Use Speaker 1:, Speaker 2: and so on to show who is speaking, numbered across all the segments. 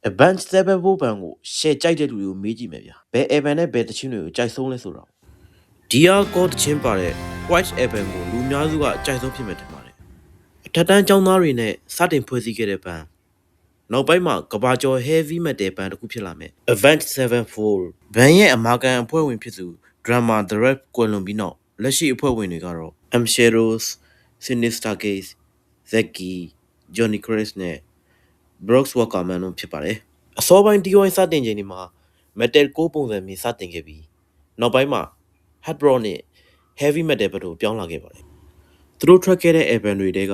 Speaker 1: Advanced 7 ဘန်ကိုရှယ်ကြိုက်တဲ့လူတွေကိုမေးကြည့်မယ်ဗျာဘယ် Evan နဲ့ဘယ်တချင်းတွေကိုကြိုက်ဆုံးလဲဆိုတော့ Dear God တချင်းပါတဲ့ White Evan ကိုလူများစုကကြိုက်ဆုံးဖြစ်မယ်ထင်ပါတယ်အထက်တန်းကျောင်းသားတွေနဲ့စတင်ဖွဲ့စည်းခဲ့တဲ့ဘန်နောက်ပိုင်းမှာကဘာကျော် heavy metal ဘန်တစ်ခုဖြစ်လာမယ် Avenged Sevenfold ဘန်ရဲ့အမာကန်အဖွဲ့ဝင်ဖြစ်သူ drummer The Rap ကွယ်လွန်ပြီးနောက်လက်ရှိအဖွဲ့ဝင်တွေကတော့ M Shadows Sinister Gaze Zeki Johnny Chris နဲ့ Brooks Wackerman တို့ဖြစ်ပါတယ်အစောပိုင်း DIY စတင်ချိန်ဒီမှာ metal 6ပုံစံမျိုးစတင်ခဲ့ပြီးနောက်ပိုင်းမှာ hard rock နဲ့ heavy metal ဘက်ကိုပြောင်းလာခဲ့ပါတယ်သူတို့ထွက်ခဲ့တဲ့ album တွေတဲက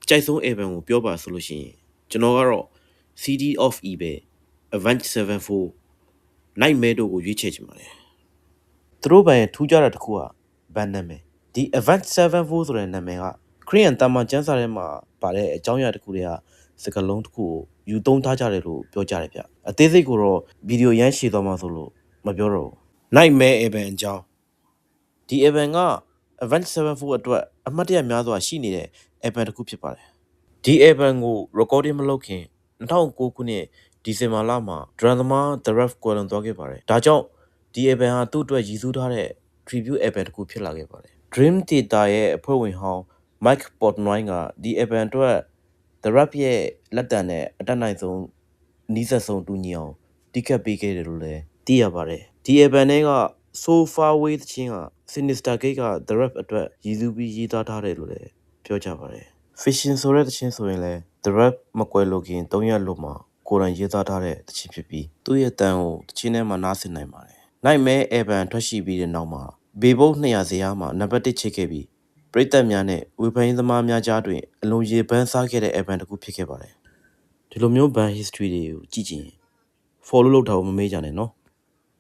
Speaker 1: ကြိုက်ဆုံး album ကိုပြောပါဆိုလို့ရှိရင်ကျွန်တော်ကတော့ CD of E ပဲ Avenged Sevenfold Nightmare တို့ကိုရွေးချယ်ချင်ပါတယ်သူတို့ဘန်ရဲ့ထူးခြားတာတစ်ခုကဘန်နာမည်ဒီ Avenged Sevenfold ဆိုတဲ့နာမည်ကခရီးယန်တာမန်ကျမ်းစာထဲမှာပါတဲ့အကြောင်းအရာတစ်ခုတွေကစကားလုံးတစ်ခုကိုယူသုံးထားကြတယ်လို့ပြောကြတယ်ဗျအသေးစိတ်ကိုတော့ဗီဒီယိုရမ်းရှည်သွားမှဆိုလို့မပြောတော့ဘူး Nightmare Evan အကြောင်းဒီ Evan က Avenged Sevenfold အတွက်အမှတ်တရများစွာရှိနေတဲ့ Evan တစ်ခုဖြစ်ပါတယ်ဒီ Evan ကို recording မလုပ်ခင်2009ခုနှစ်ဒီဇင်ဘာလမှာ drum သမား The Rap ကွယ်လွန်သွားခဲ့ပါတယ်ဒါကြောင့်ဒီ Evan ဟာသူ့အတွက်ရည်စူးထားတဲ့ tribute Evan တစ်ခုဖြစ်လာခဲ့ပါတယ် Dream Theater ရဲ့အဖွဲ့ဝင်ဟောင်း Mike Portnoy ကဒီ Evan အတွက် The Rap ရဲ့လက်တံနဲ့အတက်နိုင်ဆုံးနီးစပ်ဆုံးတူညီအောင်တိကျပ်ပေးခဲ့တယ်လို့လည်းသိရပါတယ်ဒီ Evan က So Far Away သချင်းက Sinister Gate က The Rap အတွက်ရည်စူးပြီးရေးသားထားတယ်လို့လည်းပြောကြပါတယ် Fishing ဆိုတဲ့သချင်းဆိုရင်လည်း The Rap မကွယ်လို့ခင်3ရက်လို့မှာကိုယ်တိုင်ရေးသားထားတဲ့သချင်းဖြစ်ပြီးသူ့ရဲ့တန်ကိုသချင်းထဲမှာနားဆင်နိုင်ပါတယ် Nightmare Evan ထွက်ရှိပြီးတဲ့နောက်မှာဘေဘုတ်200ဇယားမှာနံပါတ်1ချိတ်ခဲ့ပြီးပရိသတ်များနဲ့ဝေဖန်ရေးသမားများကြားတွင်အလုံးရေပန်းစားခဲ့တဲ့ Evan တစ်ခုဖြစ်ခဲ့ပါတယ်ဒီလိုမျိုး band history တွေကိုကြည့်ကြည့်ရင် follow လုပ်တာကိုမမေ့ကြနဲ့နော်